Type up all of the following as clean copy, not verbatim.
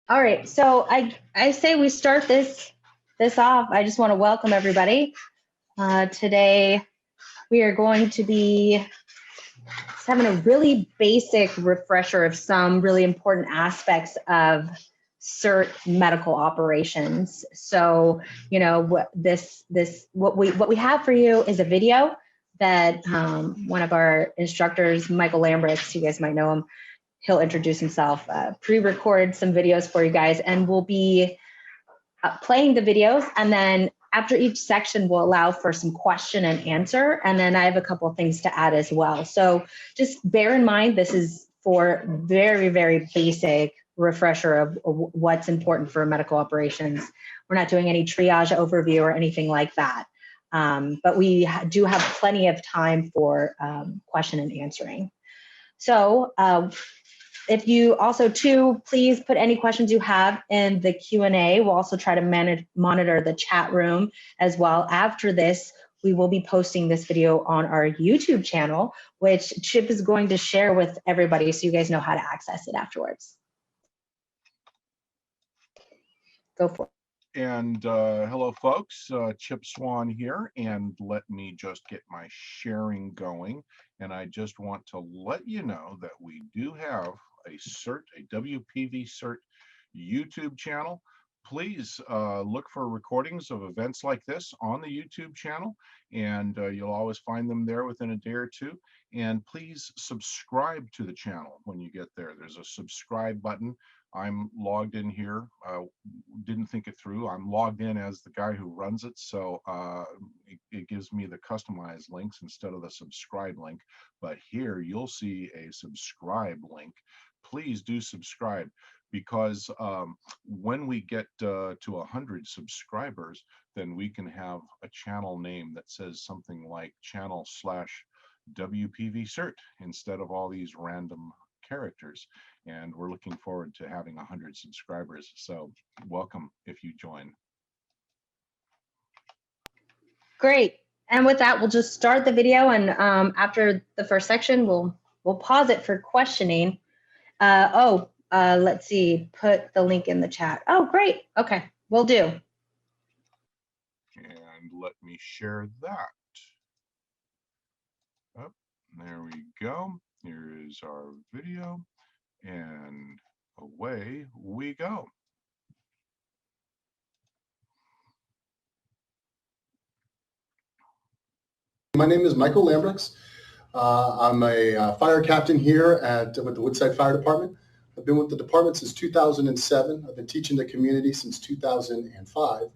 All right, so I say we start this off. I just want to welcome everybody. Today we are going to be having a really basic refresher of some really important aspects of CERT medical operations. So, you know, what we have for you is a video that one of our instructors, Michael Lambrechts, you guys might know him, he'll introduce himself, pre-recorded some videos for you guys, and we'll be playing the videos. And then after each section, we'll allow for some question and answer. And then I have a couple of things to add as well. So just bear in mind, this is for very, very basic refresher of what's important for medical operations. We're not doing any triage overview or anything like that. But we do have plenty of time for question and answering. So if you also too, please put any questions you have in the Q&A. We'll also try to monitor the chat room as well. After this, we will be posting this video on our YouTube channel, which Chip is going to share with everybody so you guys know how to access it afterwards. Go for it. And hello, folks. Chip Swan here, and let me just get my sharing going. And I just want to let you know that we do have a CERT, a WPV-CERT YouTube channel. Please look for recordings of events like this on the YouTube channel, and you'll always find them there within a day or two. And please subscribe to the channel when you get there. There's a subscribe button. I'm logged in here, didn't think it through. I'm logged in as the guy who runs it, so it gives me the customized links instead of the subscribe link. But here you'll see a subscribe link. Please do subscribe, because when we get to 100 subscribers, then we can have a channel name that says something like channel/WPV-CERT instead of all these random characters. And we're looking forward to having 100 subscribers. So welcome if you join. Great. And with that, we'll just start the video. And after the first section, we'll pause it for questioning. Let's see, put the link in the chat. Oh, great. Okay, will do. And let me share that. Oh, there we go. Here is our video, and away we go. My name is Michael Lambrechts. I'm a fire captain here with the Woodside Fire Department. I've been with the department since 2007. I've been teaching the community since 2005.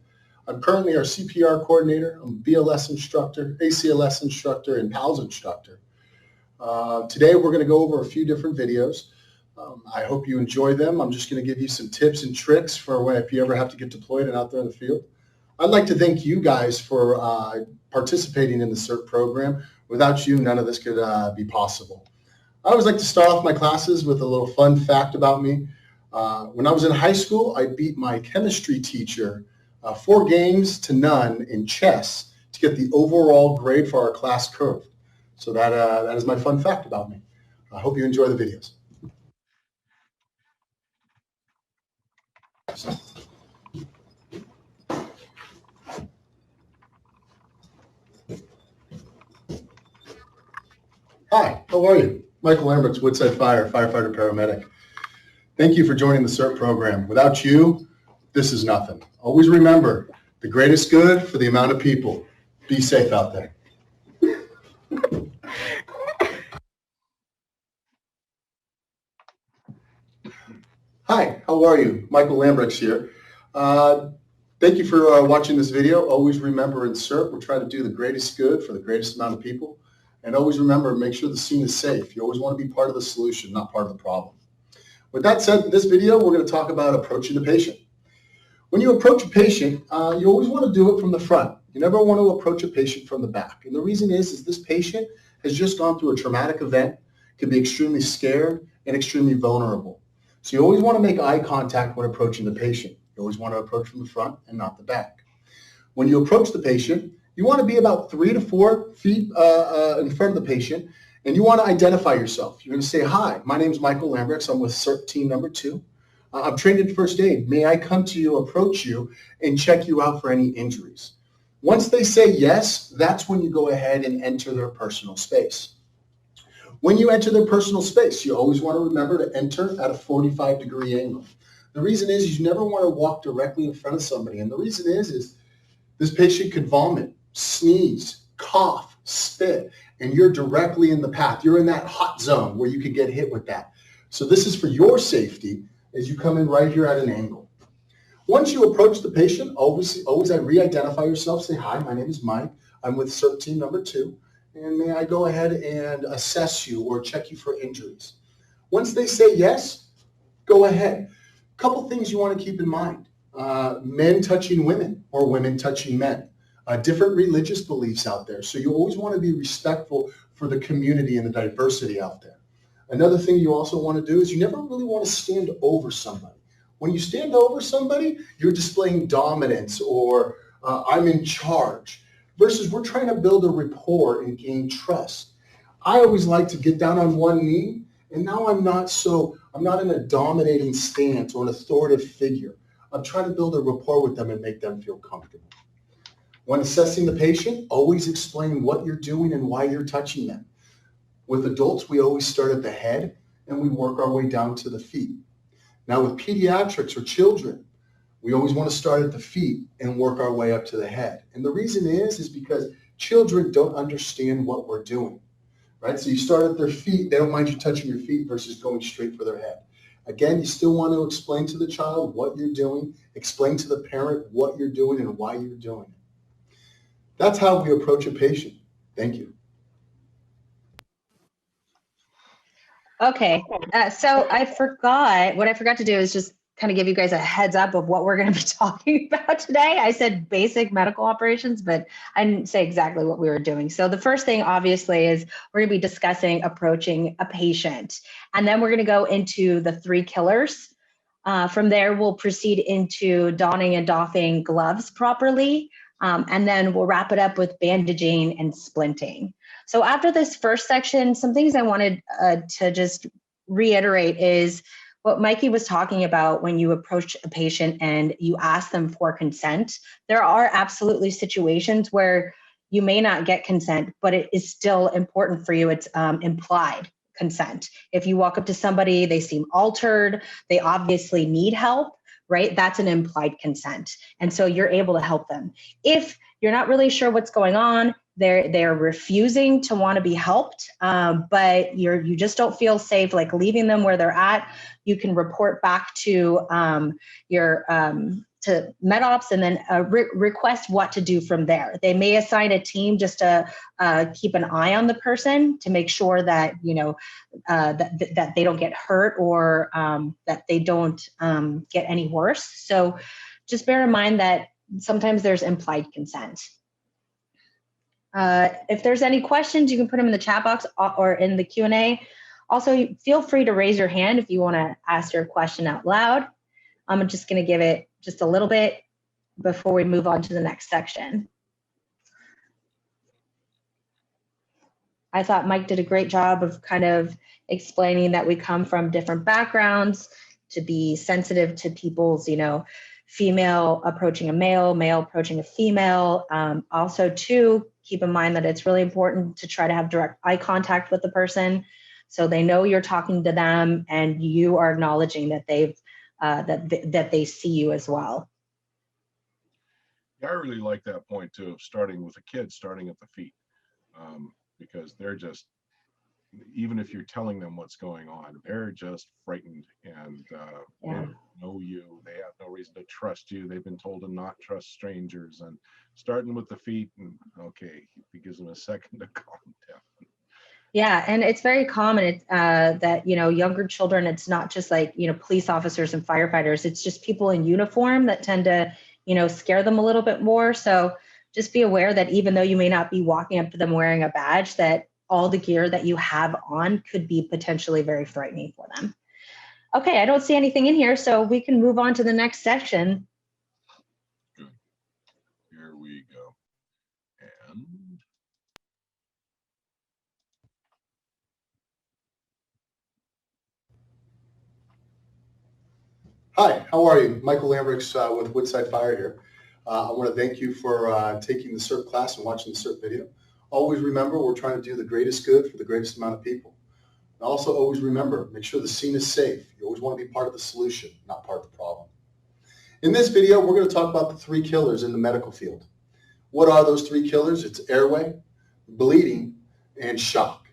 I'm currently our CPR coordinator. I'm a BLS instructor, ACLS instructor, and PALS instructor. Today we're going to go over a few different videos. I hope you enjoy them. I'm just going to give you some tips and tricks for if you ever have to get deployed and out there in the field. I'd like to thank you guys for participating in the CERT program. Without you, none of this could be possible. I always like to start off my classes with a little fun fact about me. When I was in high school, I beat my chemistry teacher 4 games to none in chess to get the overall grade for our class curve. So that is my fun fact about me. I hope you enjoy the videos. Hi, how are you? Michael Lambrechts, Woodside Fire, firefighter paramedic. Thank you for joining the CERT program. Without you, this is nothing. Always remember, the greatest good for the amount of people. Be safe out there. Hi, how are you? Michael Lambrechts here. Thank you for watching this video. Always remember in CERT, we're trying to do the greatest good for the greatest amount of people. And always remember, make sure the scene is safe. You always want to be part of the solution, not part of the problem. With that said, in this video, we're going to talk about approaching the patient. When you approach a patient, you always want to do it from the front. You never want to approach a patient from the back. And the reason is this patient has just gone through a traumatic event, can be extremely scared and extremely vulnerable. So you always want to make eye contact when approaching the patient. You always want to approach from the front and not the back. When you approach the patient, you want to be about 3 to 4 feet in front of the patient, and you want to identify yourself. You're going to say, hi, my name is Michael Lambrechts. I'm with CERT team number 2. I'm trained in first aid. May I come to you, approach you, and check you out for any injuries? Once they say yes, that's when you go ahead and enter their personal space. When you enter their personal space, you always want to remember to enter at a 45-degree angle. The reason is you never want to walk directly in front of somebody. And the reason is this patient could vomit, sneeze, cough, spit, and you're directly in the path. You're in that hot zone where you could get hit with that. So this is for your safety as you come in right here at an angle. Once you approach the patient, always re-identify yourself. Say, hi, my name is Mike. I'm with CERT team number 2. And may I go ahead and assess you or check you for injuries? Once they say yes, go ahead. A couple things you want to keep in mind. Men touching women or women touching men. Different religious beliefs out there. So you always want to be respectful for the community and the diversity out there. Another thing you also want to do is you never really want to stand over somebody. When you stand over somebody, you're displaying dominance or I'm in charge. Versus we're trying to build a rapport and gain trust. I always like to get down on one knee, and now I'm not in a dominating stance or an authoritative figure. I'm trying to build a rapport with them and make them feel comfortable. When assessing the patient, always explain what you're doing and why you're touching them. With adults, we always start at the head and we work our way down to the feet. Now with pediatrics or children, we always want to start at the feet and work our way up to the head. And the reason is because children don't understand what we're doing, right? So you start at their feet, they don't mind you touching your feet versus going straight for their head. Again, you still want to explain to the child what you're doing, explain to the parent what you're doing and why you're doing it. That's how we approach a patient. Thank you. Okay, so what I forgot to do is just kind of give you guys a heads up of what we're going to be talking about today. I said basic medical operations, but I didn't say exactly what we were doing. So the first thing obviously is we're going to be discussing approaching a patient, and then we're going to go into the 3 killers. From there, we'll proceed into donning and doffing gloves properly, and then we'll wrap it up with bandaging and splinting. So after this first section, some things I wanted to just reiterate is what Mikey was talking about when you approach a patient and you ask them for consent. There are absolutely situations where you may not get consent, but it is still important for you. It's implied consent. If you walk up to somebody, they seem altered, they obviously need help, right? That's an implied consent. And so you're able to help them. If you're not really sure what's going on, they're refusing to want to be helped, but you just don't feel safe like leaving them where they're at, you can report back to your to MedOps and then request what to do from there. They may assign a team just to keep an eye on the person to make sure that that they don't get hurt or that they don't get any worse. So just bear in mind that sometimes there's implied consent. If there's any questions, you can put them in the chat box or in the Q&A. Also, feel free to raise your hand if you want to ask your question out loud. I'm just going to give it just a little bit before we move on to the next section. I thought Mike did a great job of kind of explaining that we come from different backgrounds, to be sensitive to people's, female approaching a male, male approaching a female. Also, too, keep in mind that it's really important to try to have direct eye contact with the person so they know you're talking to them and you are acknowledging that that they see you as well. Yeah, I really like that point too, of starting with a kid, starting at the feet, because they're just, even if you're telling them what's going on, they're just frightened and they don't know you. They have no reason to trust you. They've been told to not trust strangers, and starting with the feet, and okay, it gives them a second to calm down. Yeah, and it's very common that, younger children, it's not just like, police officers and firefighters, it's just people in uniform that tend to, scare them a little bit more. So just be aware that even though you may not be walking up to them wearing a badge, that all the gear that you have on could be potentially very frightening for them. Okay, I don't see anything in here, so we can move on to the next section. Good. Here we go. And Hi, how are you? Michael Lambrechts with Woodside Fire here. I want to thank you for taking the CERT class and watching the CERT video. Always remember, we're trying to do the greatest good for the greatest amount of people. And also always remember, make sure the scene is safe. You always want to be part of the solution, not part of the problem. In this video, we're going to talk about the 3 killers in the medical field. What are those 3 killers? It's airway, bleeding, and shock.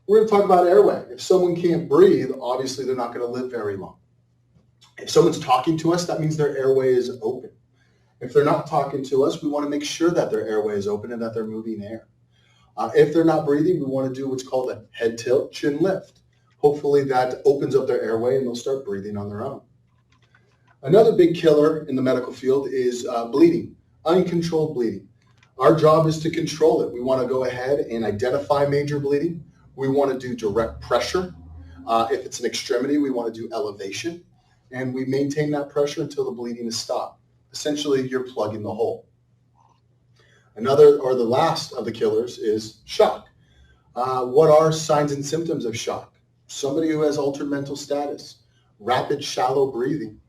We're going to talk about airway. If someone can't breathe, obviously they're not going to live very long. If someone's talking to us, that means their airway is open. If they're not talking to us, we want to make sure that their airway is open and that they're moving air. If they're not breathing, we want to do what's called a head tilt, chin lift. Hopefully that opens up their airway and they'll start breathing on their own. Another big killer in the medical field is bleeding, uncontrolled bleeding. Our job is to control it. We want to go ahead and identify major bleeding. We want to do direct pressure. If it's an extremity, we want to do elevation. And we maintain that pressure until the bleeding is stopped. Essentially, you're plugging the hole. Another, or the last of the killers, is shock. What are signs and symptoms of shock? Somebody who has altered mental status, rapid shallow breathing,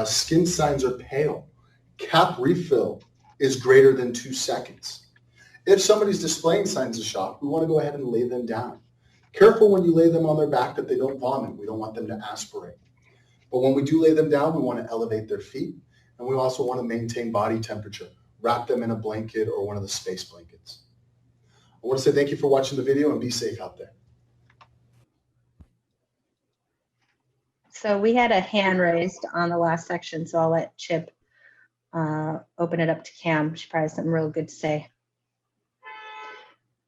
skin signs are pale, cap refill is greater than 2 seconds. If somebody's displaying signs of shock, we want to go ahead and lay them down. Careful when you lay them on their back that they don't vomit. We don't want them to aspirate. But when we do lay them down, we want to elevate their feet, and we also want to maintain body temperature. Wrap them in a blanket or one of the space blankets. I want to say thank you for watching the video and be safe out there. So we had a hand raised on the last section, so I'll let Chip open it up to Cam. She probably has something real good to say.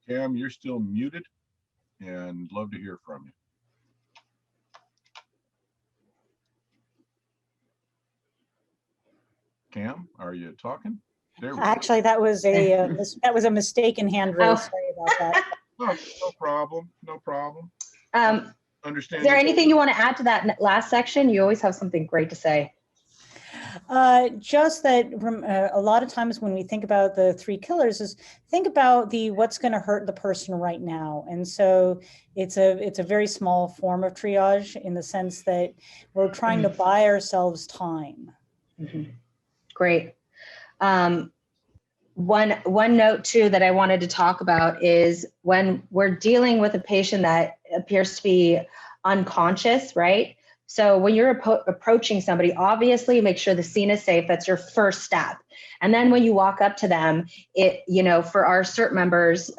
Cam, you're still muted, and love to hear from you. Cam, are you talking? There we go. Actually, that was a mistaken hand raise. Sorry about that. Oh, no problem. No problem. Understand. Is there anything you want to add to that last section? You always have something great to say. Just that a lot of times when we think about the 3 killers is think about what's going to hurt the person right now. And so it's a very small form of triage in the sense that we're trying to buy ourselves time. Mm-hmm. Great. One note too that I wanted to talk about is when we're dealing with a patient that appears to be unconscious, right? So when you're approaching somebody, obviously make sure the scene is safe. That's your first step. And then when you walk up to them, for our CERT members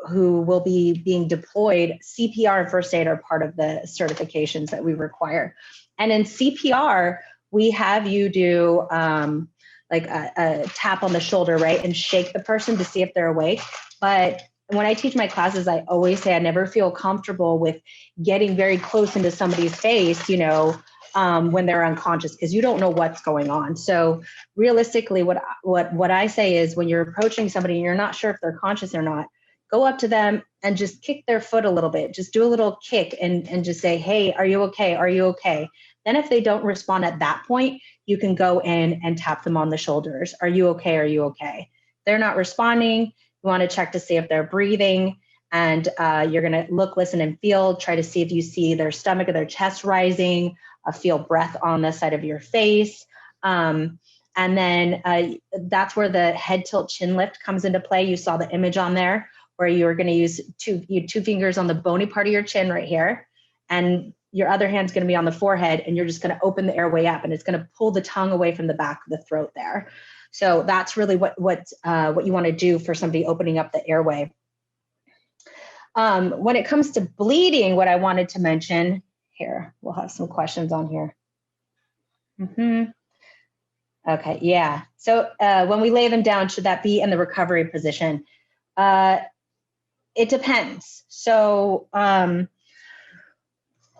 who will be being deployed, CPR and first aid are part of the certifications that we require. And in CPR, we have you do like a tap on the shoulder, right? And shake the person to see if they're awake. But when I teach my classes, I always say I never feel comfortable with getting very close into somebody's face, when they're unconscious, because you don't know what's going on. So realistically, what I say is when you're approaching somebody and you're not sure if they're conscious or not, go up to them and just kick their foot a little bit. Just do a little kick and just say, hey, are you okay? Are you okay? Then if they don't respond at that point, you can go in and tap them on the shoulders. Are you okay? Are you okay? They're not responding. You want to check to see if they're breathing, and you're going to look, listen, and feel. Try to see if you see their stomach or their chest rising, feel breath on the side of your face. And then that's where the head tilt chin lift comes into play. You saw the image on there where you're going to use two fingers on the bony part of your chin right here, and your other hand's going to be on the forehead, and you're just going to open the airway up, and it's going to pull the tongue away from the back of the throat there. So that's really what you want to do for somebody opening up the airway. When it comes to bleeding, what I wanted to mention here, we'll have some questions on here. Okay, yeah. So when we lay them down, should that be in the recovery position? It depends. So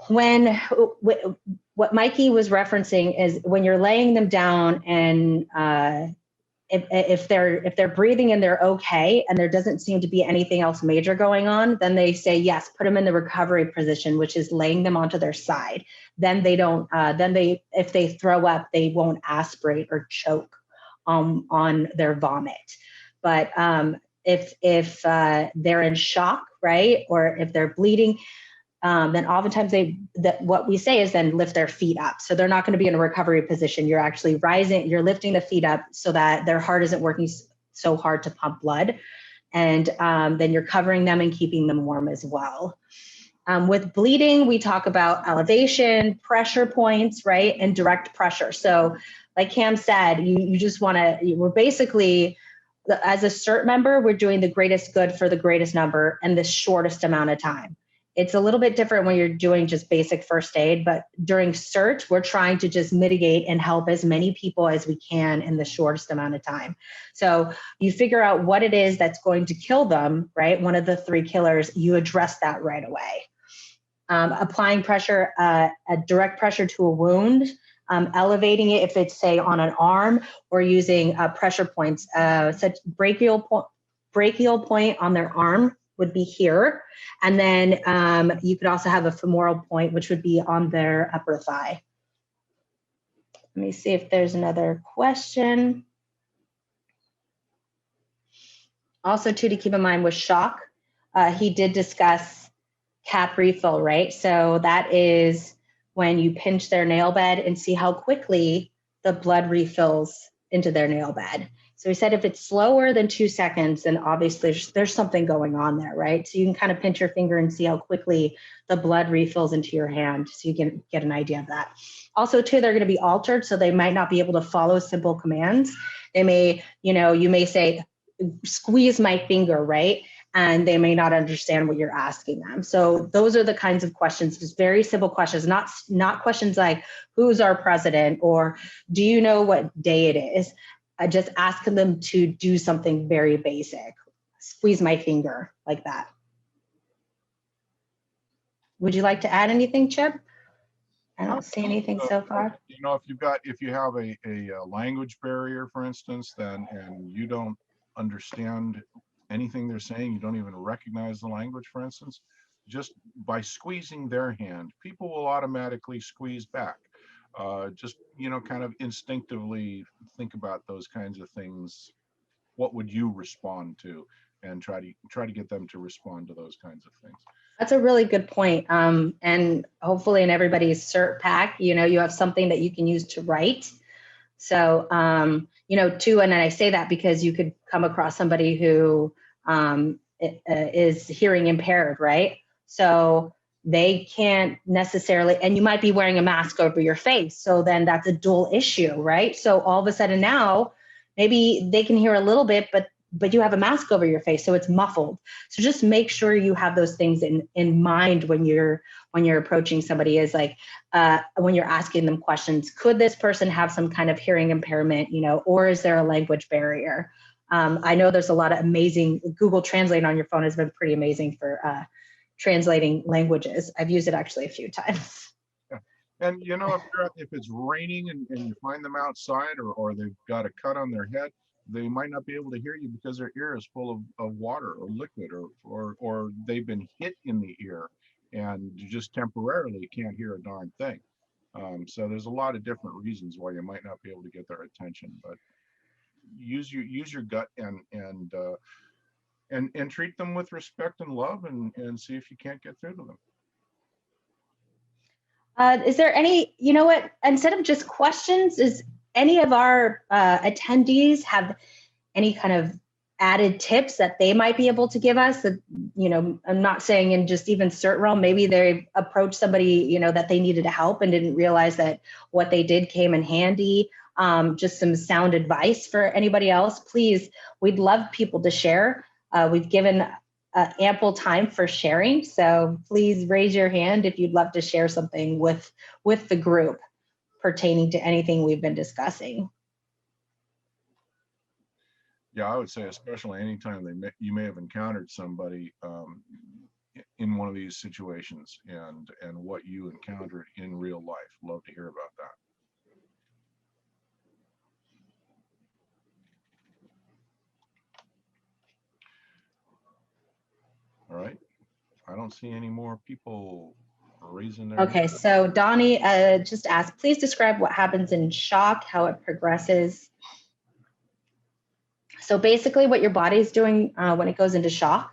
what Mikey was referencing is when you're laying them down and if they're breathing and they're okay and there doesn't seem to be anything else major going on, then they say yes, put them in the recovery position, which is laying them onto their side. Then they don't. If they throw up, they won't aspirate or choke on their vomit. But if they're in shock, right, or if they're bleeding, then oftentimes what we say is then lift their feet up. So they're not going to be in a recovery position. You're actually rising, you're lifting the feet up so that their heart isn't working so hard to pump blood. And then you're covering them and keeping them warm as well. With bleeding, we talk about elevation, pressure points, right? And direct pressure. So like Cam said, you just want to, we're basically, as a CERT member, we're doing the greatest good for the greatest number and the shortest amount of time. It's a little bit different when you're doing just basic first aid, but during CERT, we're trying to just mitigate and help as many people as we can in the shortest amount of time. So you figure out what it is that's going to kill them, right? One of the 3 killers, you address that right away. Applying pressure, a direct pressure to a wound, elevating it if it's, say, on an arm, or using pressure points, such brachial point on their arm would be here. And then you could also have a femoral point, which would be on their upper thigh. Let me see if there's another question. Also, too, to keep in mind with shock, he did discuss cap refill, right? So that is when you pinch their nail bed and see how quickly the blood refills into their nail bed. So he said if it's slower than 2 seconds, then obviously there's something going on there, right? So you can kind of pinch your finger and see how quickly the blood refills into your hand, so you can get an idea of that. Also, too, they're going to be altered, so they might not be able to follow simple commands. They may, you may say, squeeze my finger, right? And they may not understand what you're asking them. So those are the kinds of questions, just very simple questions, not questions like, who's our president, or do you know what day it is? Just ask them to do something very basic. Squeeze my finger, like that. Would you like to add anything, Chip? I don't see anything so far. If you have a language barrier, for instance, and you don't understand anything they're saying, you don't even recognize the language, for instance, just by squeezing their hand, people will automatically squeeze back. Just, kind of instinctively think about those kinds of things. What would you respond to? And try to get them to respond to those kinds of things. That's a really good point. And hopefully in everybody's CERT pack, you have something that you can use to write. So, too, and I say that because you could come across somebody who is hearing impaired, right? So they can't necessarily, and you might be wearing a mask over your face. So then that's a dual issue, right? So all of a sudden now, maybe they can hear a little bit, but you have a mask over your face, so it's muffled. So just make sure you have those things in mind when you're approaching somebody, is like when you're asking them questions. Could this person have some kind of hearing impairment, or is there a language barrier? I know there's a lot of amazing, Google Translate on your phone has been pretty amazing for translating languages. I've used it actually a few times. Yeah. And if it's raining and you find them outside, or they've got a cut on their head, they might not be able to hear you because their ear is full of water or liquid, or they've been hit in the ear and you just temporarily can't hear a darn thing. So there's a lot of different reasons why you might not be able to get their attention, but use your gut and treat them with respect and love, and see if you can't get through to them. Is there any, instead of just questions, is any of our attendees have any kind of added tips that they might be able to give us? That, I'm not saying in just even CERT realm, maybe they approached somebody, that they needed help and didn't realize that what they did came in handy. Just some sound advice for anybody else. Please, we'd love people to share. We've given ample time for sharing, so please raise your hand if you'd love to share something with the group pertaining to anything we've been discussing. Yeah, I would say especially anytime you may have encountered somebody in one of these situations, and what you encountered in real life. Love to hear about that. All right, I don't see any more people raising their Okay, hand. so Donnie just asked, please describe what happens in shock, how it progresses. So basically what your body's doing when it goes into shock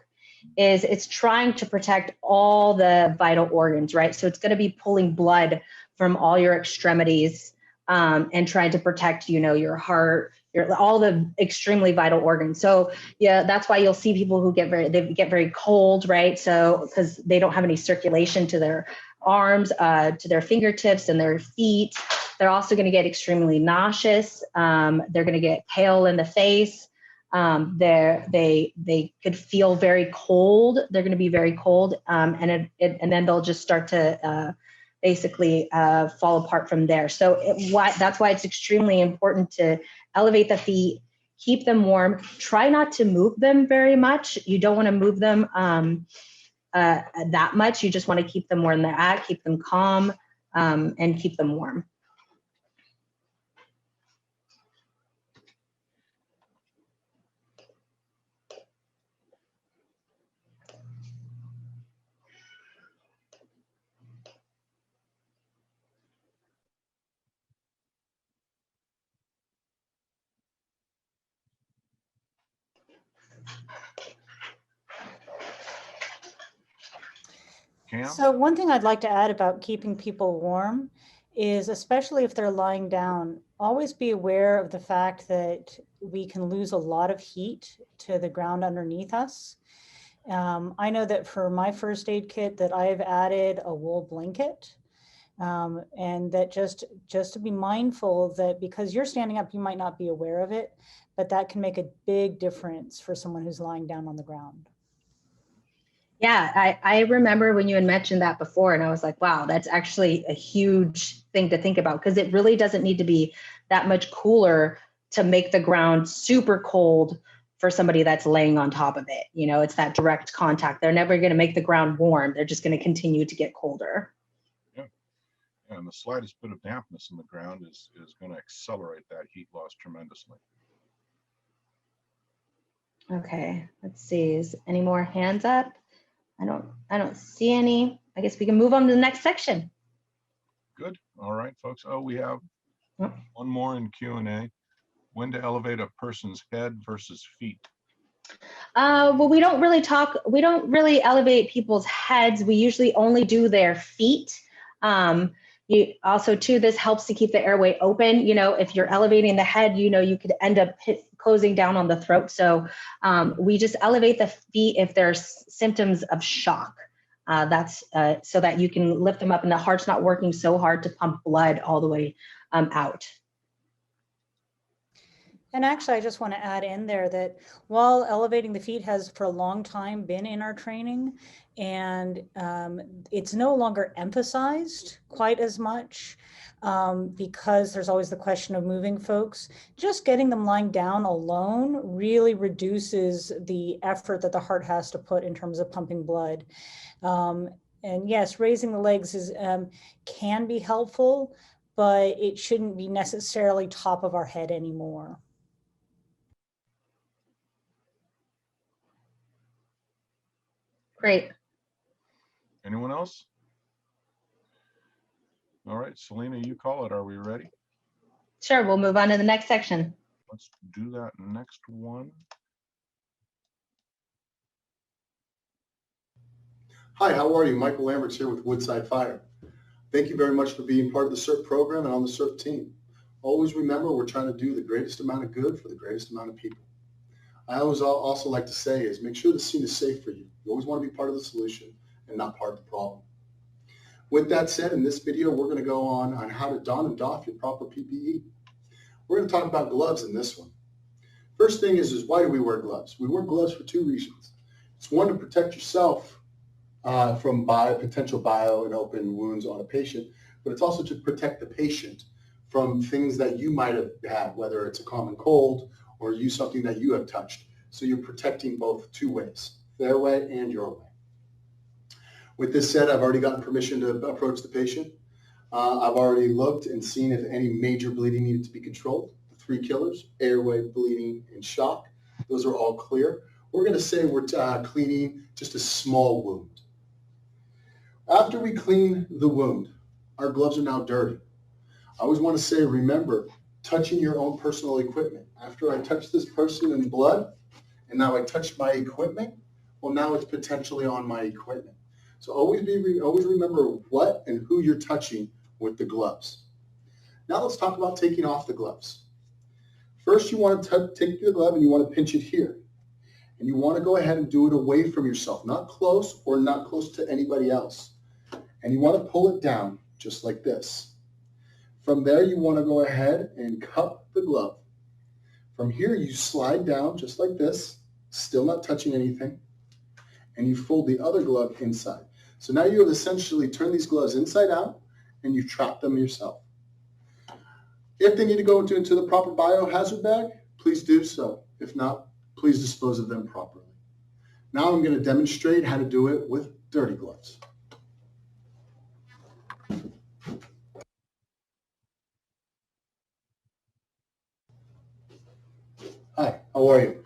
is it's trying to protect all the vital organs, right? So it's going to be pulling blood from all your extremities and trying to protect, your heart, all the extremely vital organs. So yeah, that's why you'll see people who get very cold, right? So because they don't have any circulation to their arms, to their fingertips and their feet. They're also going to get extremely nauseous. They're going to get pale in the face. They could feel very cold. They're going to be very cold, and then they'll just start to basically fall apart from there. So that's why it's extremely important to elevate the feet, keep them warm. Try not to move them very much. You don't want to move them that much. You just want to keep them where they're at, keep them calm, and keep them warm. Cam? So one thing I'd like to add about keeping people warm is, especially if they're lying down, always be aware of the fact that we can lose a lot of heat to the ground underneath us. I know that for my first aid kit that I've added a wool blanket, and that just to be mindful that because you're standing up, you might not be aware of it, but that can make a big difference for someone who's lying down on the ground. Yeah, I remember when you had mentioned that before, and I was like, wow, that's actually a huge thing to think about, because it really doesn't need to be that much cooler to make the ground super cold for somebody that's laying on top of it. It's that direct contact. They're never going to make the ground warm. They're just going to continue to get colder. Yeah. And the slightest bit of dampness in the ground is going to accelerate that heat loss tremendously. Okay, let's see. Is any more hands up? I don't see any. I guess we can move on to the next section. Good. All right, folks. Oh, we have one more in Q&A. When to elevate a person's head versus feet? Well, we don't really elevate people's heads. We usually only do their feet. Also, too, this helps to keep the airway open. If you're elevating the head, you could end up closing down on the throat. So we just elevate the feet if there's symptoms of shock. That's so that you can lift them up and the heart's not working so hard to pump blood all the way out. And actually, I just want to add in there that while elevating the feet has for a long time been in our training, and it's no longer emphasized quite as much because there's always the question of moving folks, just getting them lying down alone really reduces the effort that the heart has to put in terms of pumping blood. And yes, raising the legs can be helpful, but it shouldn't be necessarily top of our head anymore. Great. Anyone else? All right, Selena, you call it. Are we ready? Sure, we'll move on to the next section. Let's do that next one. Hi, how are you? Michael Lambrechts here with Woodside Fire. Thank you very much for being part of the CERT program and on the CERT team. Always remember, we're trying to do the greatest amount of good for the greatest amount of people. I always also like to say is make sure the scene is safe for you. You always want to be part of the solution and not part of the problem. With that said, in this video, we're going to go on how to don and doff your proper PPE. We're going to talk about gloves in this one. First thing is why do we wear gloves? We wear gloves for two reasons. It's one, to protect yourself from potential bio and open wounds on a patient, but it's also to protect the patient from things that you might have had, whether it's a common cold or something that you have touched. So you're protecting both two ways, their way and your way. With this said, I've already gotten permission to approach the patient. I've already looked and seen if any major bleeding needed to be controlled. The three killers, airway, bleeding, and shock, those are all clear. We're going to say we're cleaning just a small wound. After we clean the wound, our gloves are now dirty. I always want to say, remember, touching your own personal equipment. After I touch this person in blood, and now I touch my equipment, Well, now it's potentially on my equipment. So always remember what and who you're touching with the gloves. Now let's talk about taking off the gloves. First, you want to take the glove and you want to pinch it here. And you want to go ahead and do it away from yourself, not close or not close to anybody else. And you want to pull it down just like this. From there, you want to go ahead and cup the glove. From here, you slide down just like this, still not touching anything. And you fold the other glove inside. So now you have essentially turned these gloves inside out and you trap them yourself. If they need to go into the proper biohazard bag, please do so. If not, please dispose of them properly. Now I'm going to demonstrate how to do it with dirty gloves. Hi, how are you?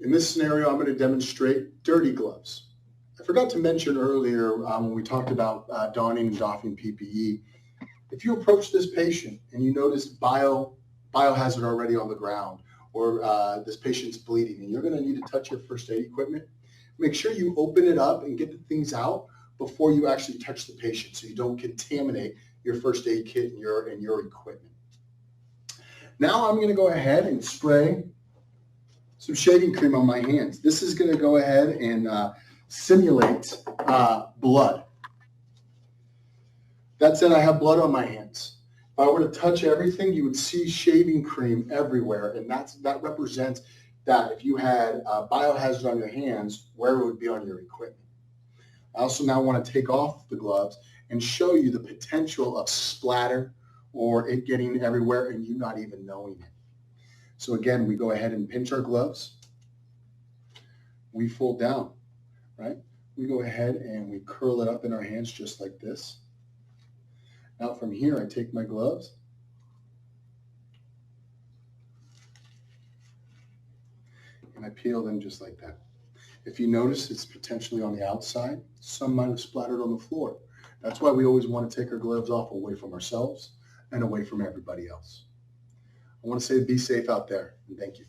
In this scenario, I'm going to demonstrate dirty gloves. I forgot to mention earlier when we talked about donning and doffing PPE, if you approach this patient and you notice biohazard already on the ground, or this patient's bleeding and you're going to need to touch your first aid equipment, make sure you open it up and get the things out before you actually touch the patient so you don't contaminate your first aid kit and your equipment. Now I'm going to go ahead and spray some shaving cream on my hands. This is going to go ahead and simulate blood. That said, I have blood on my hands. If I were to touch everything, you would see shaving cream everywhere, and that represents that if you had biohazard on your hands, where it would be on your equipment. I also now want to take off the gloves and show you the potential of splatter or it getting everywhere and you not even knowing it. So again, we go ahead and pinch our gloves. We fold down, right? We go ahead and we curl it up in our hands just like this. Now from here, I take my gloves and I peel them just like that. If you notice, it's potentially on the outside. Some might have splattered on the floor. That's why we always want to take our gloves off away from ourselves and away from everybody else. I want to say be safe out there, and thank you.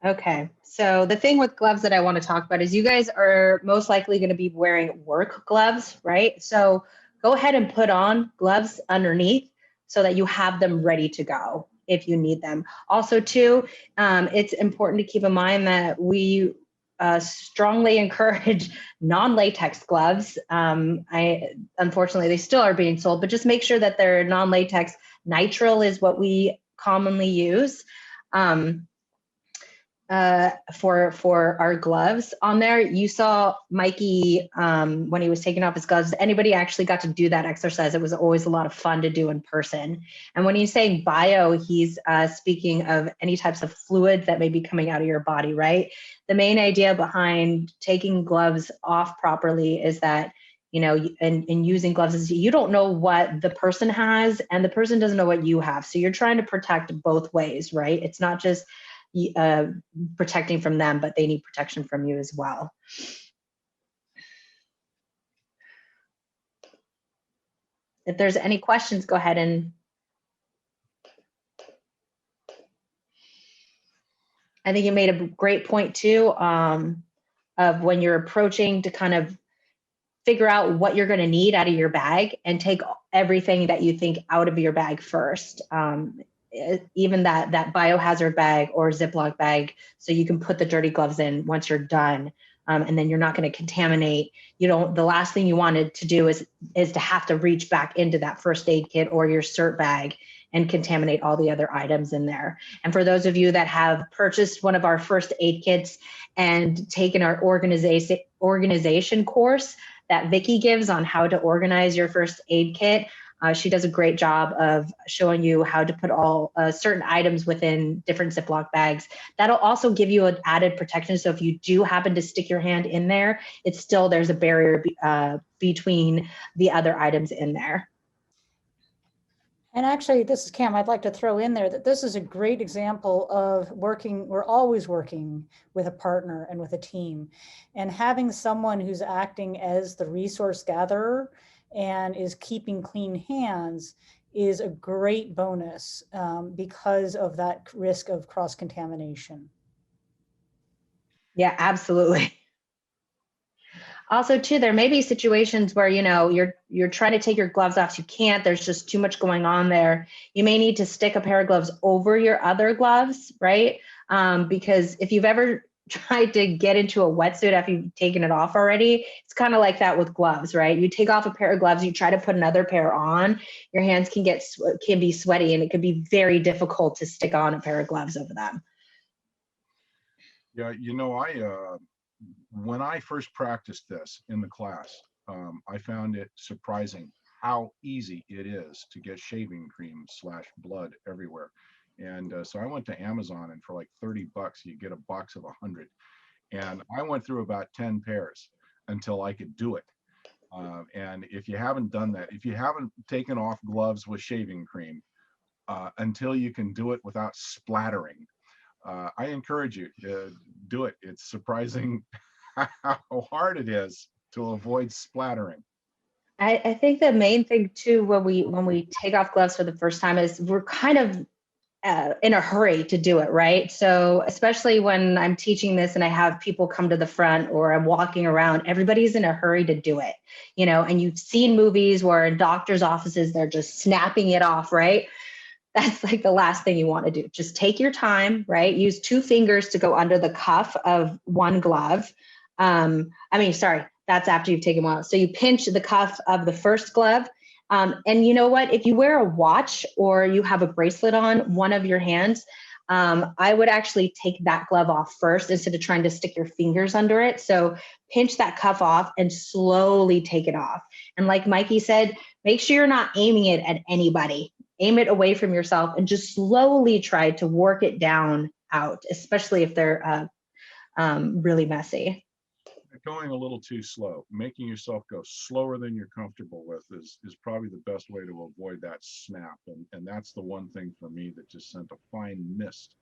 Okay, so the thing with gloves that I want to talk about is you guys are most likely going to be wearing work gloves, right? So go ahead and put on gloves underneath so that you have them ready to go if you need them. Also, too, it's important to keep in mind that we strongly encourage non-latex gloves. Unfortunately, they still are being sold, but just make sure that they're non-latex. Nitrile is what we commonly use. For our gloves on there. You saw Mikey when he was taking off his gloves. Anybody actually got to do that exercise? It was always a lot of fun to do in person. And when he's saying bio, he's speaking of any types of fluids that may be coming out of your body, right? The main idea behind taking gloves off properly is that, you know, and using gloves is you don't know what the person has and the person doesn't know what you have. So you're trying to protect both ways, right? It's not just protecting from them, but they need protection from you as well. If there's any questions, go ahead and I think you made a great point too, of when you're approaching to kind of figure out what you're going to need out of your bag and take everything that you think out of your bag first. Even that biohazard bag or Ziploc bag, so you can put the dirty gloves in once you're done, and then you're not going to contaminate. You don't. The last thing you wanted to do is to have to reach back into that first aid kit or your CERT bag and contaminate all the other items in there. And for those of you that have purchased one of our first aid kits and taken our organization course that Vicki gives on how to organize your first aid kit, she does a great job of showing you how to put all certain items within different Ziploc bags. That'll also give you an added protection. So if you do happen to stick your hand in there, it's still, there's a barrier between the other items in there. And actually, this is Cam. I'd like to throw in there that this is a great example of working. We're always working with a partner and with a team, and having someone who's acting as the resource gatherer and is keeping clean hands is a great bonus because of that risk of cross-contamination. Yeah, absolutely. Also, too, there may be situations where, you know, you're trying to take your gloves off, you can't, there's just too much going on there. You may need to stick a pair of gloves over your other gloves, right? Because if you've ever tried to get into a wetsuit after you've taken it off already, it's kind of like that with gloves, right? You take off a pair of gloves, you try to put another pair on, your hands can be sweaty, and it can be very difficult to stick on a pair of gloves over them. Yeah, you know, when I first practiced this in the class, I found it surprising how easy it is to get shaving cream / blood everywhere. And so I went to Amazon, and for like $30, you get a box of 100. And I went through about 10 pairs until I could do it. And if you haven't done that, if you haven't taken off gloves with shaving cream until you can do it without splattering, I encourage you to do it. It's surprising how hard it is to avoid splattering. I think the main thing too, when we take off gloves for the first time, is we're kind of in a hurry to do it, right? So especially when I'm teaching this and I have people come to the front or I'm walking around, everybody's in a hurry to do it, you know, and you've seen movies where in doctors' offices, they're just snapping it off, right? That's like the last thing you want to do. Just take your time, right? Use 2 fingers to go under the cuff of one glove. Sorry, that's after you've taken one out. So you pinch the cuff of the first glove. And you know what? If you wear a watch or you have a bracelet on one of your hands, I would actually take that glove off first instead of trying to stick your fingers under it. So pinch that cuff off and slowly take it off. And like Mikey said, make sure you're not aiming it at anybody. Aim it away from yourself and just slowly try to work it down out, especially if they're really messy. Going a little too slow, making yourself go slower than you're comfortable with is probably the best way to avoid that snap. And that's the one thing for me that just sent a fine mist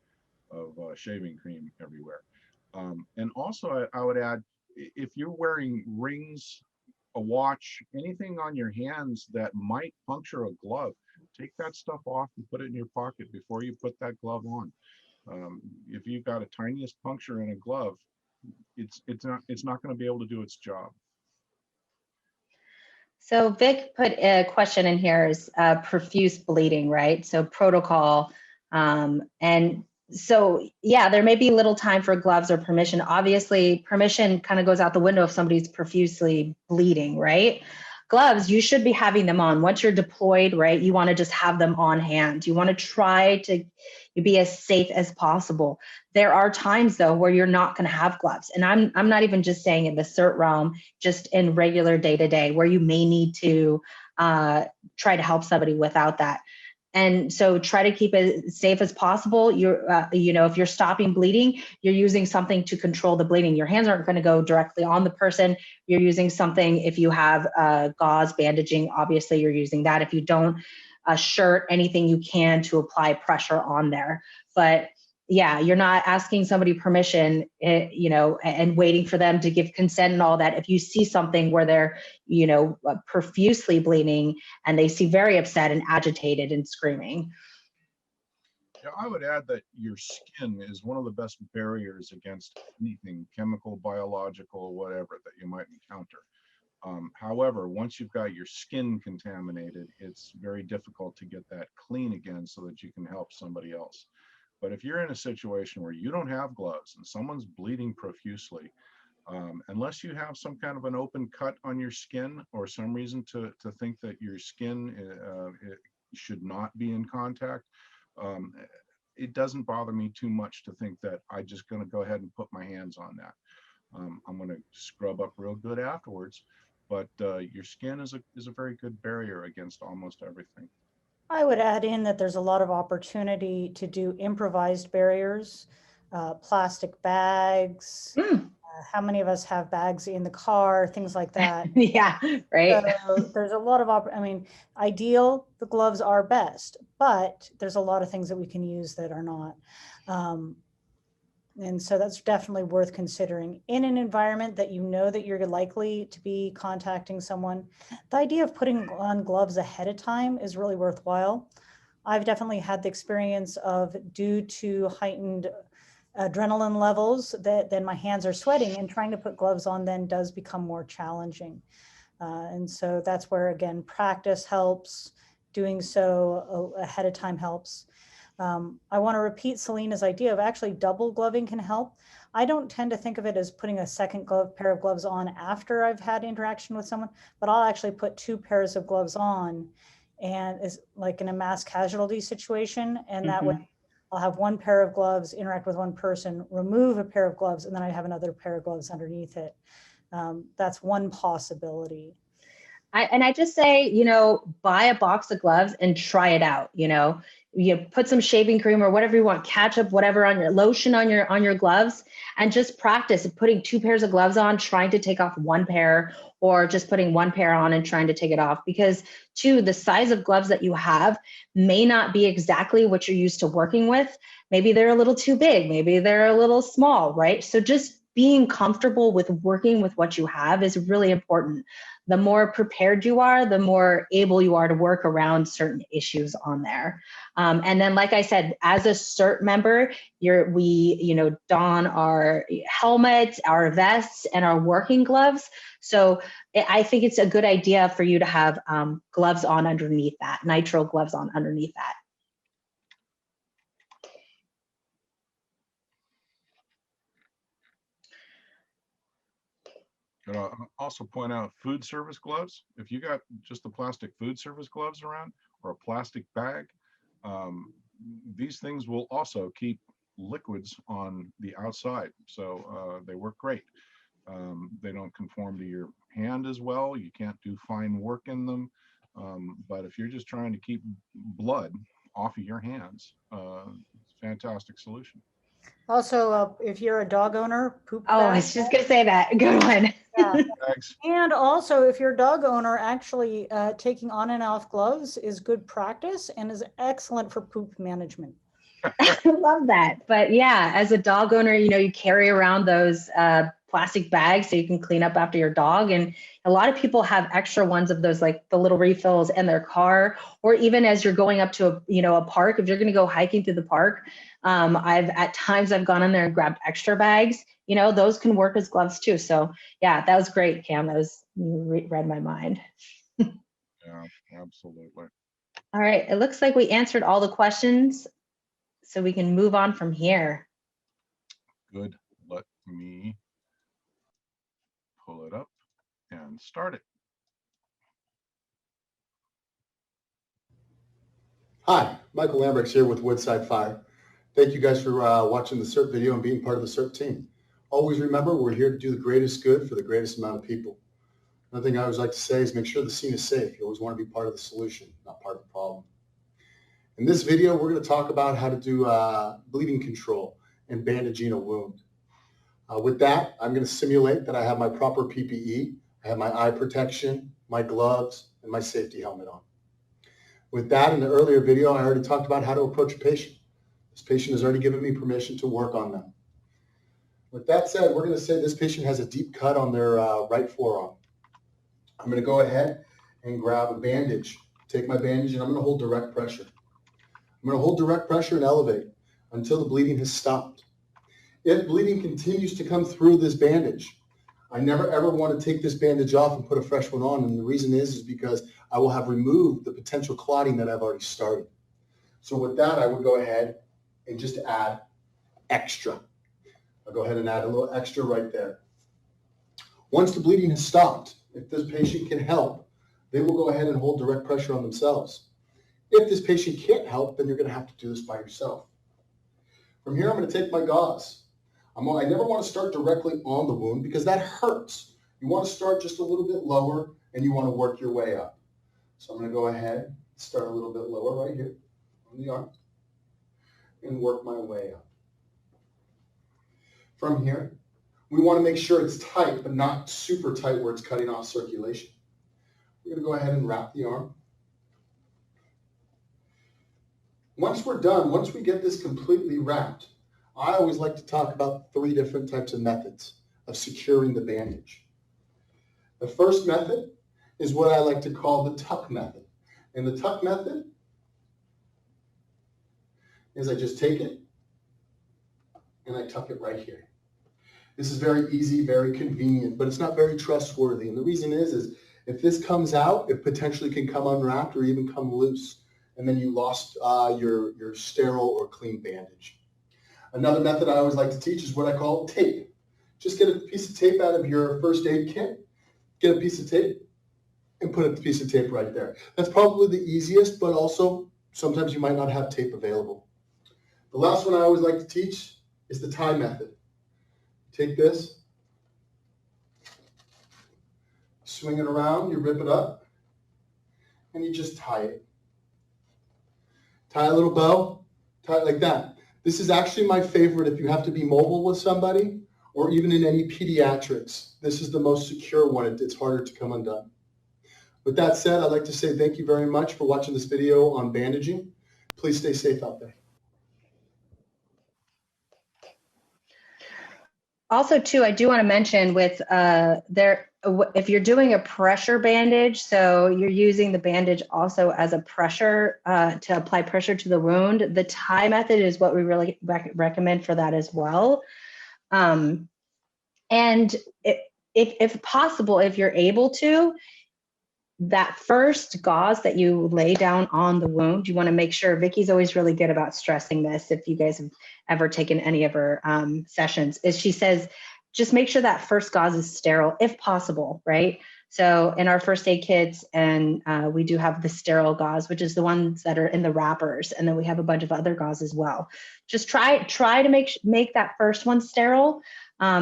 of shaving cream everywhere. And also, I would add, if you're wearing rings, a watch, anything on your hands that might puncture a glove, take that stuff off and put it in your pocket before you put that glove on. If you've got a tiniest puncture in a glove, it's not going to be able to do its job. So Vic put a question in here, is profuse bleeding, right? So protocol. And so, yeah, there may be little time for gloves or permission. Obviously, permission kind of goes out the window if somebody's profusely bleeding, right? Gloves, you should be having them on. Once you're deployed, right, you want to just have them on hand. You want to try to be as safe as possible. There are times, though, where you're not going to have gloves. And I'm not even just saying in the CERT realm, just in regular day-to-day, where you may need to try to help somebody without that. And so try to keep it as safe as possible. If you're stopping bleeding, you're using something to control the bleeding. Your hands aren't going to go directly on the person. You're using something, if you have gauze, bandaging, obviously you're using that. If you don't, a shirt, anything you can to apply pressure on there. But yeah, you're not asking somebody permission, and waiting for them to give consent and all that. If you see something where they're, profusely bleeding and they seem very upset and agitated and screaming. Yeah, I would add that your skin is one of the best barriers against anything chemical, biological, or whatever that you might encounter. However, once you've got your skin contaminated, it's very difficult to get that clean again so that you can help somebody else. But if you're in a situation where you don't have gloves and someone's bleeding profusely, unless you have some kind of an open cut on your skin or some reason to think that your skin should not be in contact, it doesn't bother me too much to think that I'm just going to go ahead and put my hands on that. I'm going to scrub up real good afterwards, but your skin is a very good barrier against almost everything. I would add in that there's a lot of opportunity to do improvised barriers, plastic bags. How many of us have bags in the car, things like that? Yeah, right. So there's a lot of, ideal, the gloves are best, but there's a lot of things that we can use that are not. And so that's definitely worth considering in an environment that you know that you're likely to be contacting someone. The idea of putting on gloves ahead of time is really worthwhile. I've definitely had the experience of, due to heightened adrenaline levels, that then my hands are sweating, and trying to put gloves on then does become more challenging. And so that's where, again, practice helps. Doing so ahead of time helps. I want to repeat Selena's idea of actually double gloving can help. I don't tend to think of it as putting a second pair of gloves on after I've had interaction with someone, but I'll actually put 2 pairs of gloves on, and is like in a mass casualty situation. And that way I'll have 1 pair of gloves, interact with 1 person, remove a pair of gloves, and then I have another pair of gloves underneath it. That's one possibility. I just say, buy a box of gloves and try it out. You put some shaving cream or whatever you want, ketchup, whatever on your lotion on your gloves, and just practice putting 2 pairs of gloves on, trying to take off 1 pair, or just putting 1 pair on and trying to take it off. Because too, the size of gloves that you have may not be exactly what you're used to working with. Maybe they're a little too big, maybe they're a little small, right? So just being comfortable with working with what you have is really important. The more prepared you are, the more able you are to work around certain issues on there. And then, like I said, as a CERT member, we don our helmets, our vests, and our working gloves. So I think it's a good idea for you to have gloves on underneath that, nitrile gloves on underneath that. I'll also point out food service gloves. If you got just the plastic food service gloves around, or a plastic bag, these things will also keep liquids on the outside. So they work great. They don't conform to your hand as well. You can't do fine work in them. But if you're just trying to keep blood off of your hands, it's a fantastic solution. Also, if you're a dog owner, poop Oh, I was just going to say that. Good one. Yeah. Thanks. And also, if you're a dog owner, actually taking on and off gloves is good practice and is excellent for poop management. I love that. But yeah, as a dog owner, you carry around those plastic bags so you can clean up after your dog. And a lot of people have extra ones of those, like the little refills in their car, or even as you're going up to a park, if you're going to go hiking through the park. At times I've gone in there and grabbed extra bags, those can work as gloves too. So yeah, that was great, Cam. You read my mind. Yeah, absolutely. All right. It looks like we answered all the questions, so we can move on from here. Good. Let me pull it up and start it. Hi, Michael Lambrechts here with Woodside Fire. Thank you guys for watching the CERT video and being part of the CERT team. Always remember, we're here to do the greatest good for the greatest amount of people. Another thing I always like to say is make sure the scene is safe. You always want to be part of the solution, not part of the problem. In this video, we're going to talk about how to do bleeding control and bandaging a wound. With that, I'm going to simulate that I have my proper PPE. I have my eye protection, my gloves, and my safety helmet on. With that, in the earlier video, I already talked about how to approach a patient. This patient has already given me permission to work on them. With that said, we're going to say this patient has a deep cut on their right forearm. I'm going to go ahead and grab a bandage. Take my bandage and I'm going to hold direct pressure. I'm going to hold direct pressure and elevate until the bleeding has stopped. If bleeding continues to come through this bandage, I never ever want to take this bandage off and put a fresh one on. And the reason is because I will have removed the potential clotting that I've already started. So with that, I would go ahead and just add extra. I'll go ahead and add a little extra right there. Once the bleeding has stopped, if this patient can help, they will go ahead and hold direct pressure on themselves. If this patient can't help, then you're going to have to do this by yourself. From here, I'm going to take my gauze. I never want to start directly on the wound because that hurts. You want to start just a little bit lower and you want to work your way up. So I'm going to go ahead and start a little bit lower right here on the arm and work my way up. From here, we want to make sure it's tight, but not super tight where it's cutting off circulation. We're going to go ahead and wrap the arm. Once we're done, once we get this completely wrapped, I always like to talk about 3 different types of methods of securing the bandage. The first method is what I like to call the tuck method. And the tuck method is I just take it and I tuck it right here. This is very easy, very convenient, but it's not very trustworthy. And the reason is if this comes out, it potentially can come unwrapped or even come loose. And then you lost your sterile or clean bandage. Another method I always like to teach is what I call tape. Just get a piece of tape out of your first aid kit, get a piece of tape, and put a piece of tape right there. That's probably the easiest, but also sometimes you might not have tape available. The last one I always like to teach is the tie method. Take this, swing it around, you rip it up, and you just tie it. Tie a little bow, tie it like that. This is actually my favorite if you have to be mobile with somebody, or even in any pediatrics. This is the most secure one. It's harder to come undone. With that said, I'd like to say thank you very much for watching this video on bandaging. Please stay safe out there. Also, too, I do want to mention with if you're doing a pressure bandage, so you're using the bandage also as a pressure to apply pressure to the wound, the tie method is what we really recommend for that as well. And if possible, if you're able to, that first gauze that you lay down on the wound, you want to make sure, Vicky's always really good about stressing this, if you guys have ever taken any of her sessions, is she says, just make sure that first gauze is sterile if possible, right? So in our first aid kits, and we do have the sterile gauze, which is the ones that are in the wrappers. And then we have a bunch of other gauze as well. Just try to make that first one sterile,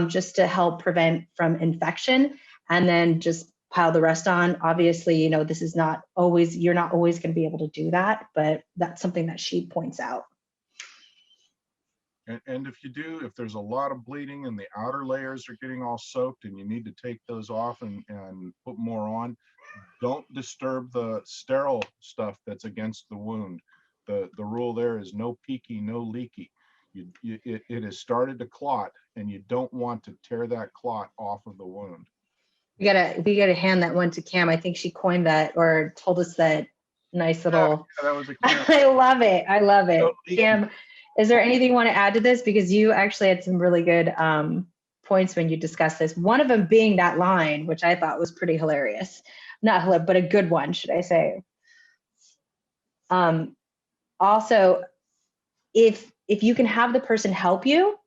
just to help prevent from infection, and then just pile the rest on. Obviously, you know, this is not always, you're not always going to be able to do that, but that's something that she points out. And if you do, if there's a lot of bleeding and the outer layers are getting all soaked and you need to take those off and put more on, don't disturb the sterile stuff that's against the wound. The rule there is no peeky, no leaky. It has started to clot, and you don't want to tear that clot off of the wound. We gotta hand that one to Cam. I think she coined that or told us that nice little. Yeah, that was a Cam. I love it. I love it. No, Cam, is there anything you want to add to this? Because you actually had some really good points when you discussed this. One of them being that line, which I thought was pretty hilarious. Not hilarious, but a good one, should I say? Also, if you can have the person help you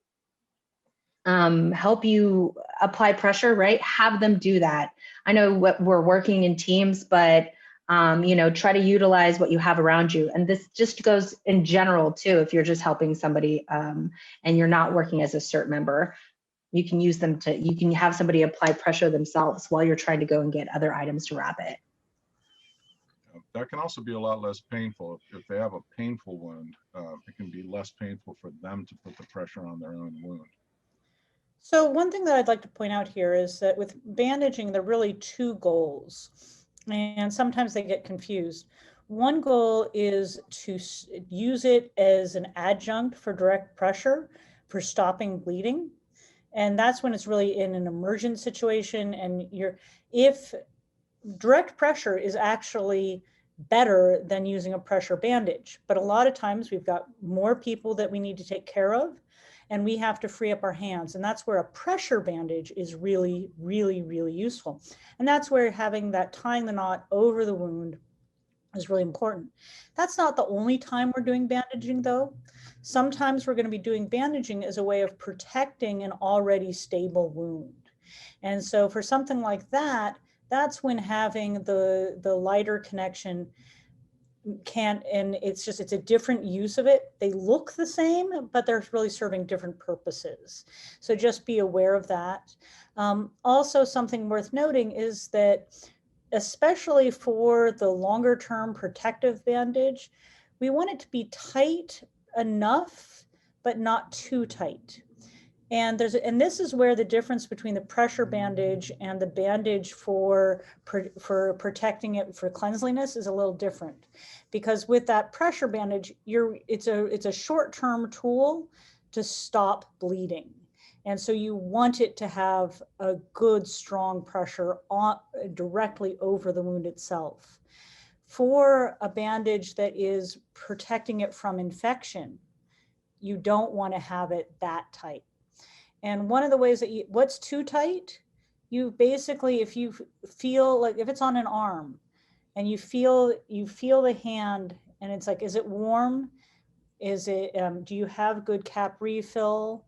apply pressure, right? Have them do that. I know what we're working in teams, but you know, try to utilize what you have around you. And this just goes in general too. If you're just helping somebody and you're not working as a CERT member, you can use them to, you can have somebody apply pressure themselves while you're trying to go and get other items to wrap it. That can also be a lot less painful. If they have a painful wound, it can be less painful for them to put the pressure on their own wound. So one thing that I'd like to point out here is that with bandaging, there are really two goals, and sometimes they get confused. One goal is to use it as an adjunct for direct pressure for stopping bleeding. And that's when it's really in an emergent situation, and if direct pressure is actually better than using a pressure bandage. But a lot of times we've got more people that we need to take care of, and we have to free up our hands. And that's where a pressure bandage is really, really, really useful. And that's where having that tying the knot over the wound is really important. That's not the only time we're doing bandaging though. Sometimes we're going to be doing bandaging as a way of protecting an already stable wound. And so for something like that, that's when having the lighter connection and it's a different use of it. They look the same, but they're really serving different purposes. So just be aware of that. Also, something worth noting is that especially for the longer term protective bandage, we want it to be tight enough, but not too tight. And this is where the difference between the pressure bandage and the bandage for protecting it for cleanliness is a little different. Because with that pressure bandage, it's a short-term tool to stop bleeding. And so you want it to have a good, strong pressure directly over the wound itself. For a bandage that is protecting it from infection, you don't want to have it that tight. And one of the ways that what's too tight, you basically, if you feel like, if it's on an arm and you feel the hand and it's like, is it warm? Is it, do you have good cap refill?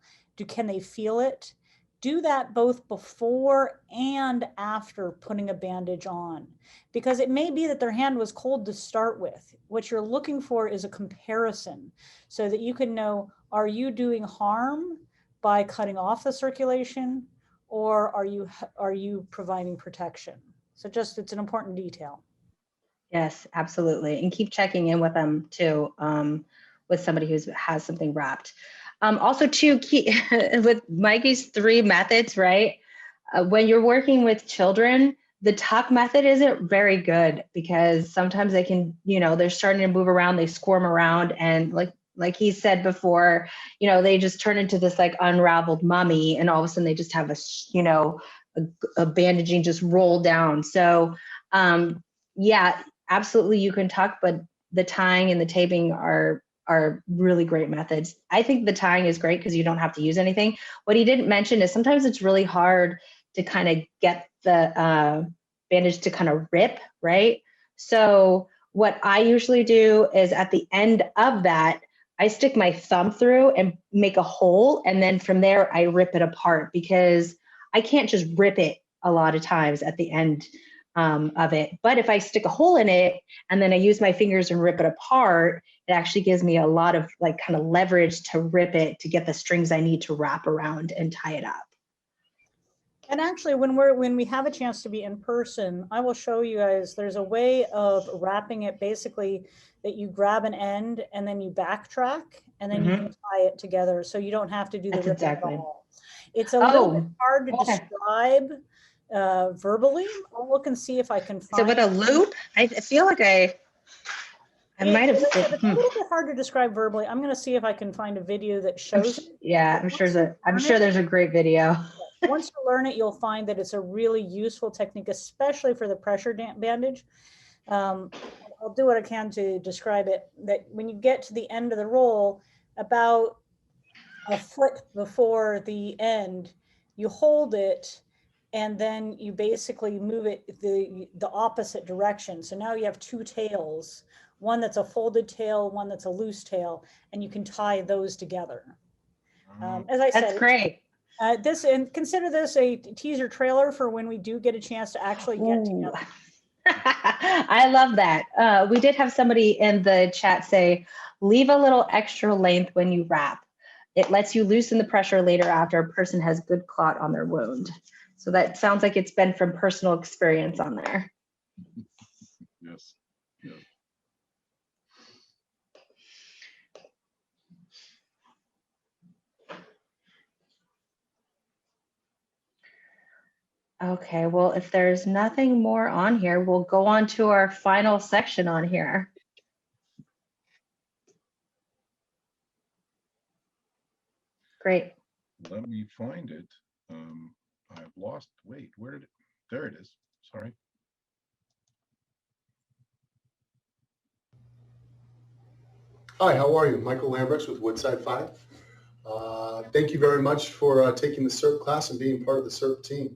Can they feel it? Do that both before and after putting a bandage on, because it may be that their hand was cold to start with. What you're looking for is a comparison so that you can know, are you doing harm by cutting off the circulation, or are you providing protection? So just, it's an important detail. Yes, absolutely. And keep checking in with them too, with somebody who has something wrapped. Also too, key with Mikey's 3 methods, right? When you're working with children, the tuck method isn't very good because sometimes they can, they're starting to move around, they squirm around, and like he said before, they just turn into this like unraveled mummy, and all of a sudden they just have a bandaging just roll down. So yeah, absolutely you can tuck, but the tying and the taping are really great methods. I think the tying is great because you don't have to use anything. What he didn't mention is sometimes it's really hard to kind of get the bandage to kind of rip, right? So what I usually do is at the end of that, I stick my thumb through and make a hole. And then from there, I rip it apart because I can't just rip it a lot of times at the end of it. But if I stick a hole in it and then I use my fingers and rip it apart, it actually gives me a lot of like kind of leverage to rip it to get the strings I need to wrap around and tie it up. And actually, when we have a chance to be in person, I will show you guys, there's a way of wrapping it basically that you grab an end and then you backtrack and then you can tie it together. So you don't have to do the ripping at all. It's a little bit hard to describe verbally. I'll look and see if I can find. So with a loop, I feel like I might have. It's a little bit hard to describe verbally. I'm going to see if I can find a video that shows it. Yeah, I'm sure there's a great video. Once you learn it, you'll find that it's a really useful technique, especially for the pressure bandage. I'll do what I can to describe it. That when you get to the end of the roll, about a foot before the end, you hold it, and then you basically move it the opposite direction. So now you have 2 tails, one that's a folded tail, one that's a loose tail, and you can tie those together. As I said, that's great. And consider this a teaser trailer for when we do get a chance to actually get together. I love that. We did have somebody in the chat say, leave a little extra length when you wrap. It lets you loosen the pressure later after a person has good clot on their wound. So that sounds like it's been from personal experience on there. Yes. Yeah. Okay, well, if there's nothing more on here, we'll go on to our final section on here. Great. Let me find it. I've lost, wait, where did it, there it is, sorry. Hi, how are you? Michael Lambrechts with Woodside Fire. Thank you very much for taking the CERT class and being part of the CERT team.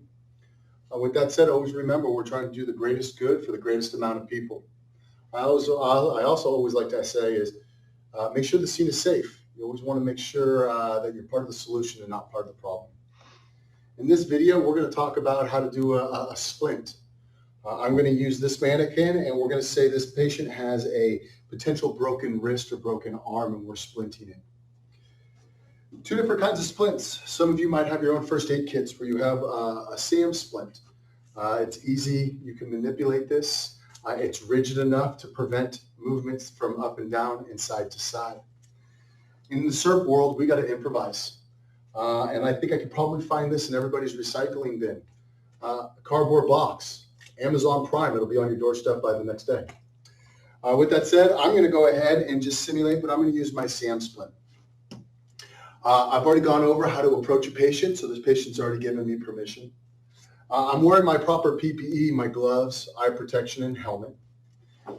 With that said, always remember we're trying to do the greatest good for the greatest amount of people. I also always like to say is make sure the scene is safe. You always want to make sure that you're part of the solution and not part of the problem. In this video, we're going to talk about how to do a splint. I'm going to use this mannequin, and we're going to say this patient has a potential broken wrist or broken arm, and we're splinting it. 2 different kinds of splints. Some of you might have your own first aid kits where you have a SAM splint. It's easy. You can manipulate this. It's rigid enough to prevent movements from up and down and side to side. In the CERT world, we got to improvise. And I think I could probably find this in everybody's recycling bin. A cardboard box, Amazon Prime, it'll be on your doorstep by the next day. With that said, I'm going to go ahead and just simulate, but I'm going to use my SAM splint. I've already gone over how to approach a patient, so this patient's already given me permission. I'm wearing my proper PPE, my gloves, eye protection, and helmet.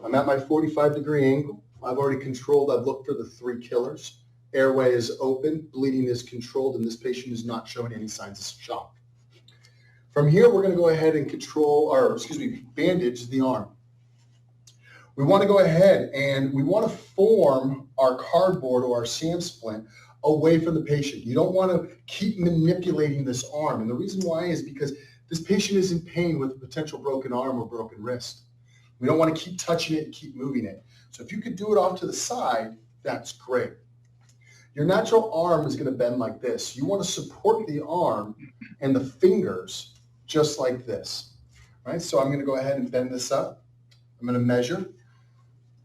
I'm at my 45-degree angle. I've already controlled, I've looked for the 3 killers, Airway is open, bleeding is controlled, and this patient is not showing any signs of shock. From here, we're going to go ahead and bandage the arm. We want to go ahead and we want to form our cardboard or our SAM splint away from the patient. You don't want to keep manipulating this arm. And the reason why is because this patient is in pain with a potential broken arm or broken wrist. We don't want to keep touching it and keep moving it. So if you could do it off to the side, that's great. Your natural arm is going to bend like this. You want to support the arm and the fingers just like this, right? So I'm going to go ahead and bend this up. I'm going to measure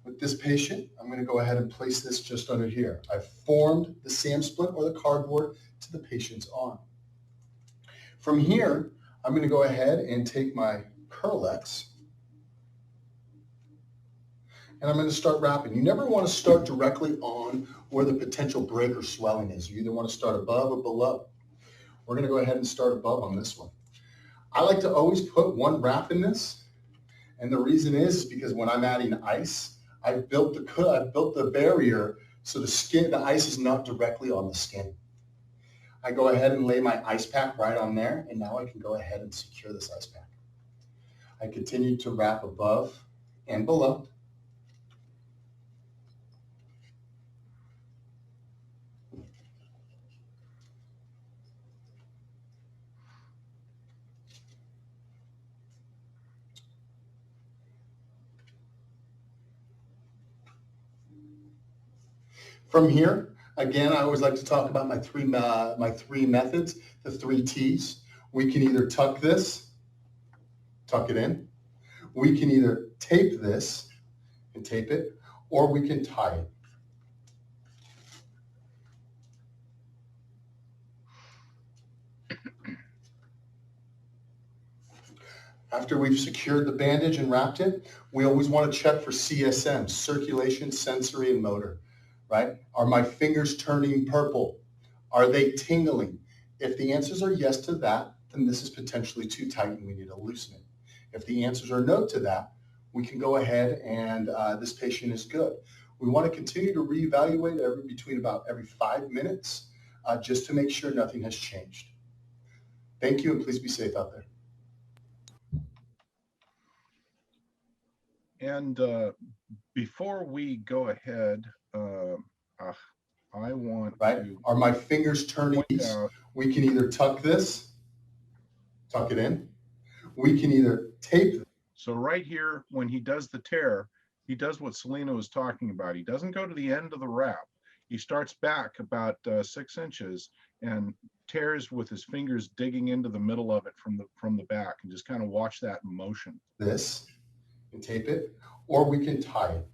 with this patient. I'm going to go ahead and place this just under here. I've formed the SAM splint or the cardboard to the patient's arm. From here, I'm going to go ahead and take my Curlex and I'm going to start wrapping. You never want to start directly on where the potential break or swelling is. You either want to start above or below. We're going to go ahead and start above on this one. I like to always put one wrap in this, and the reason is because when I'm adding ice, I've built the barrier so the ice is not directly on the skin. I go ahead and lay my ice pack right on there, and now I can go ahead and secure this ice pack. I continue to wrap above and below. From here, again, I always like to talk about my three methods, the 3 T's. We can either tuck this, tuck it in. We can either tape this and tape it, or we can tie it. After we've secured the bandage and wrapped it, we always want to check for CSM, circulation, sensory, and motor. Right? Are my fingers turning purple? Are they tingling? If the answers are yes to that, then this is potentially too tight and we need to loosen it. If the answers are no to that, we can go ahead and this patient is good. We want to continue to reevaluate between about every 5 minutes just to make sure nothing has changed. Thank you, and please be safe out there. And before we go ahead, I want to... Are my fingers turning? We can either tuck this, tuck it in. We can either tape it. So right here, when he does the tear, he does what Selena was talking about. He doesn't go to the end of the wrap. He starts back about 6 inches and tears with his fingers digging into the middle of it from the back, and just kind of watch that motion. This and tape it, or we can tie it.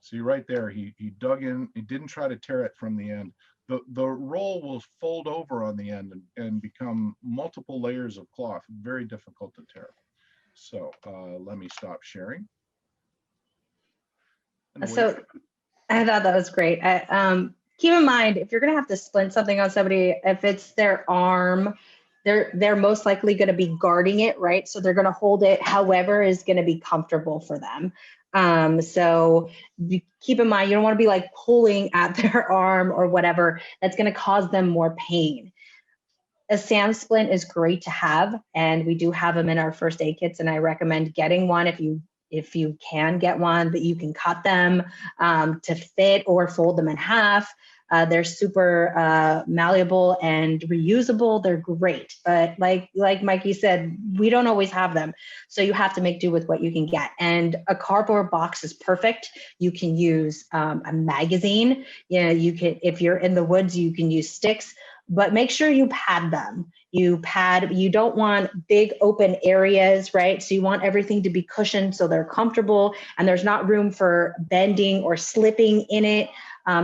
See right there, he dug in, he didn't try to tear it from the end. The roll will fold over on the end and become multiple layers of cloth, very difficult to tear. So let me stop sharing. So I thought that was great. Keep in mind, if you're gonna have to splint something on somebody, if it's their arm, they're most likely gonna be guarding it, right? So they're gonna hold it however is gonna be comfortable for them. So keep in mind, you don't want to be like pulling at their arm or whatever. That's going to cause them more pain. A SAM splint is great to have, and we do have them in our first aid kits, and I recommend getting one if you can get one, that you can cut them to fit or fold them in half. They're super malleable and reusable. They're great, but like Mikey said, we don't always have them. So you have to make do with what you can get. And a cardboard box is perfect. You can use a magazine. You know, you can, if you're in the woods, you can use sticks, but make sure you pad them. You don't want big open areas, right? So you want everything to be cushioned so they're comfortable and there's not room for bending or slipping in it.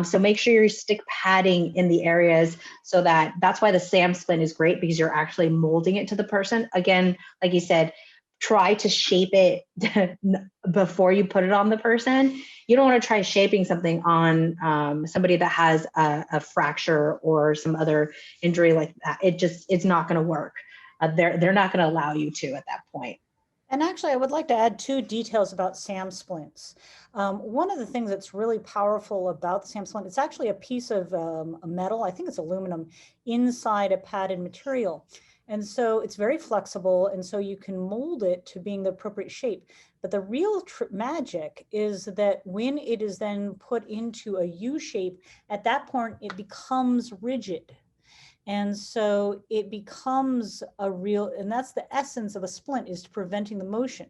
So make sure you stick padding in the areas so that's why the SAM splint is great, because you're actually molding it to the person. Again, like you said, try to shape it before you put it on the person. You don't want to try shaping something on somebody that has a fracture or some other injury like that. It's not going to work. They're not going to allow you to at that point. And actually, I would like to add 2 details about SAM splints. One of the things that's really powerful about the SAM splint, it's actually a piece of a metal, I think it's aluminum, inside a padded material. And so it's very flexible, and so you can mold it to being the appropriate shape. But the real magic is that when it is then put into a U shape, at that point, it becomes rigid. And so it becomes a real, and that's the essence of a splint, is preventing the motion.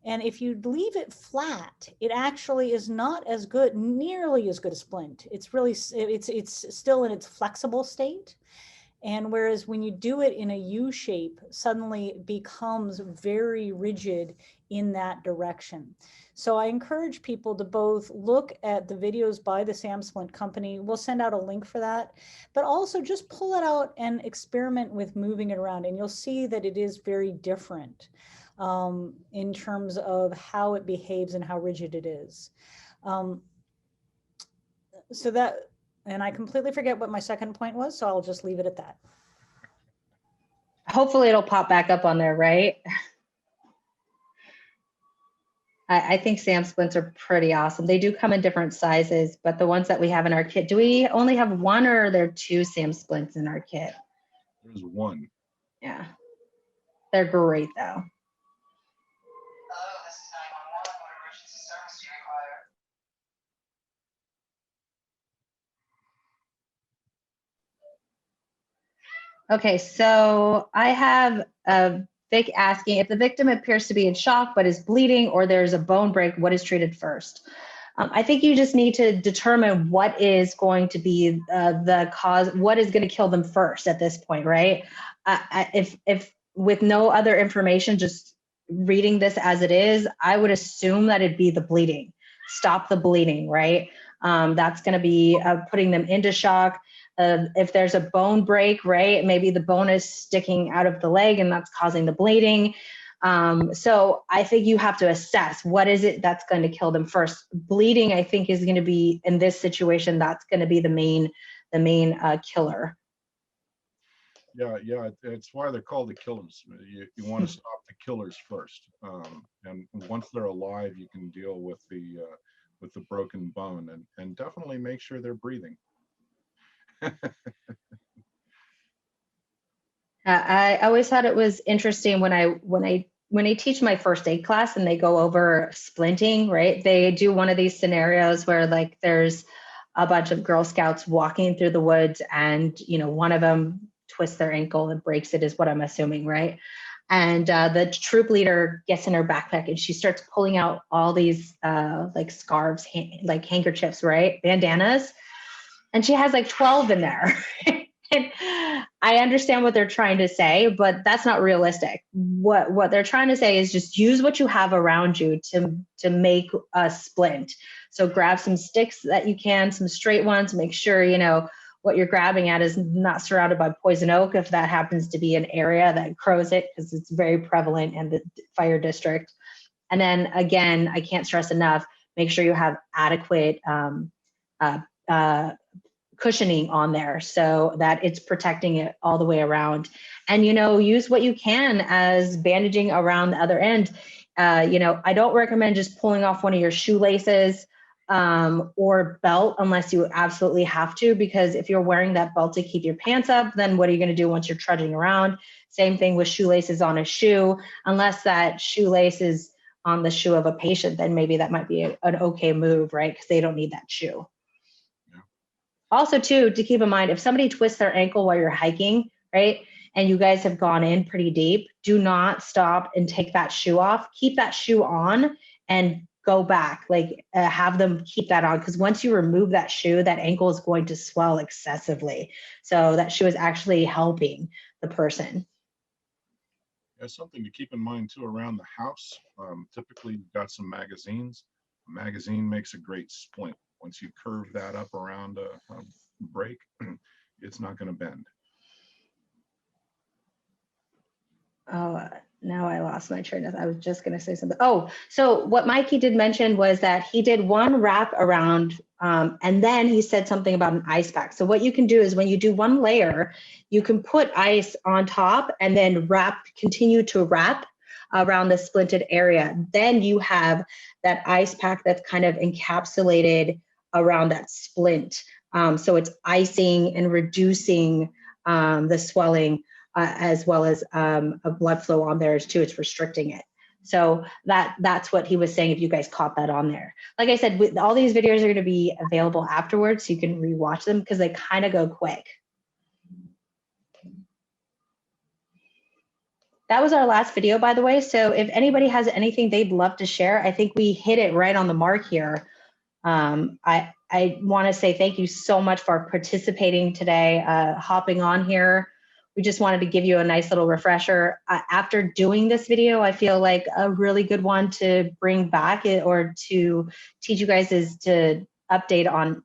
And if you leave it flat, it actually is not as good, nearly as good a splint. It's really, it's still in its flexible state. And whereas when you do it in a U shape, suddenly it becomes very rigid in that direction. So I encourage people to both look at the videos by the SAM Splint company. We'll send out a link for that, but also just pull it out and experiment with moving it around. And you'll see that it is very different in terms of how it behaves and how rigid it is. So that, and I completely forget what my second point was, so I'll just leave it at that. Hopefully it'll pop back up on there, right? I think SAM splints are pretty awesome. They do come in different sizes, but the ones that we have in our kit, do we only have 1 or are there 2 SAM splints in our kit? There's 1. Yeah, they're great though. Hello, this is 911. What emergency service do you require? Okay, so I have Vic asking if the victim appears to be in shock but is bleeding or there's a bone break, what is treated first? I think you just need to determine what is going to be the cause, what is going to kill them first at this point, right? If with no other information, just reading this as it is, I would assume that it'd be the bleeding. Stop the bleeding, right? That's going to be putting them into shock. If there's a bone break, right, maybe the bone is sticking out of the leg and that's causing the bleeding. So I think you have to assess what is it that's going to kill them first. Bleeding, I think, is going to be, in this situation, that's going to be the main killer. Yeah, it's why they're called the killers. You want to stop the killers first, and once they're alive, you can deal with the broken bone, and definitely make sure they're breathing. I always thought it was interesting when I teach my first aid class and they go over splinting, right? They do one of these scenarios where like there's a bunch of Girl Scouts walking through the woods and, you know, one of them twists their ankle and breaks it, is what I'm assuming, right? And the troop leader gets in her backpack and she starts pulling out all these like scarves, like handkerchiefs, right? Bandanas. And she has like 12 in there. And I understand what they're trying to say, but that's not realistic. What they're trying to say is just use what you have around you to make a splint. So grab some sticks that you can, some straight ones, make sure, you know, what you're grabbing at is not surrounded by poison oak, if that happens to be an area that grows it, because it's very prevalent in the fire district. And then again, I can't stress enough, make sure you have adequate cushioning on there so that it's protecting it all the way around. And, you know, use what you can as bandaging around the other end. You know, I don't recommend just pulling off one of your shoelaces or belt unless you absolutely have to, because if you're wearing that belt to keep your pants up, then what are you going to do once you're trudging around? Same thing with shoelaces on a shoe. Unless that shoelace is on the shoe of a patient, then maybe that might be an okay move, right? Because they don't need that shoe. Also, too, to keep in mind, if somebody twists their ankle while you're hiking, right, and you guys have gone in pretty deep, do not stop and take that shoe off. Keep that shoe on and go back. Like have them keep that on, because once you remove that shoe, that ankle is going to swell excessively. So that shoe is actually helping the person. There's something to keep in mind too around the house. Typically, you've got some magazines. A magazine makes a great splint. Once you curve that up around a break, it's not going to bend. Oh, now I lost my train of thought. I was just going to say something. Oh, so what Mikey did mention was that he did one wrap around and then he said something about an ice pack. So what you can do is when you do one layer, you can put ice on top and then continue to wrap around the splinted area. Then you have that ice pack that's kind of encapsulated around that splint. So it's icing and reducing the swelling as well as a blood flow on there too. It's restricting it. So that's what he was saying, if you guys caught that on there. Like I said, all these videos are going to be available afterwards, so you can rewatch them because they kind of go quick. That was our last video, by the way. So if anybody has anything they'd love to share, I think we hit it right on the mark here. I want to say thank you so much for participating today, hopping on here. We just wanted to give you a nice little refresher. After doing this video, I feel like a really good one to bring back or to teach you guys is to update on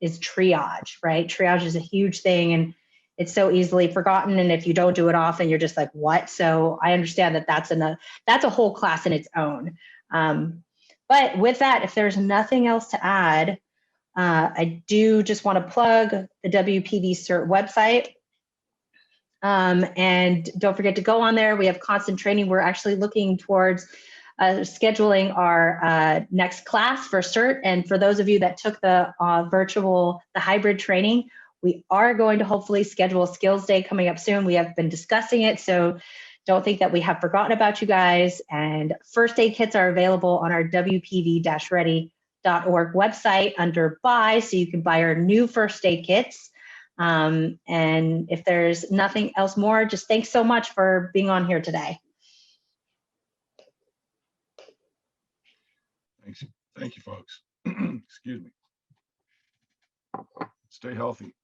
is triage, right? Triage is a huge thing and it's so easily forgotten. And if you don't do it often, you're just like, what? So I understand that that's a whole class in its own. But with that, if there's nothing else to add, I do just want to plug the WPV-CERT website. And don't forget to go on there. We have constant training. We're actually looking towards scheduling our next class for CERT. And for those of you that took the hybrid training, we are going to hopefully schedule a skills day coming up soon. We have been discussing it, so don't think that we have forgotten about you guys. And first aid kits are available on our WPV-ready.org website under buy, so you can buy our new first aid kits. And if there's nothing else more, just thanks so much for being on here today. Thanks. Thank you, folks. Excuse me. Stay healthy.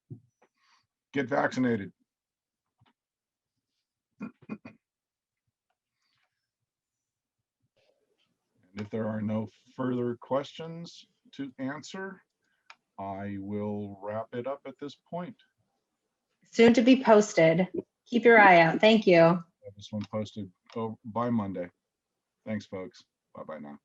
Get vaccinated. And if there are no further questions to answer, I will wrap it up at this point. Soon to be posted. Keep your eye out. Thank you. This one posted by Monday. Thanks, folks. Bye-bye now.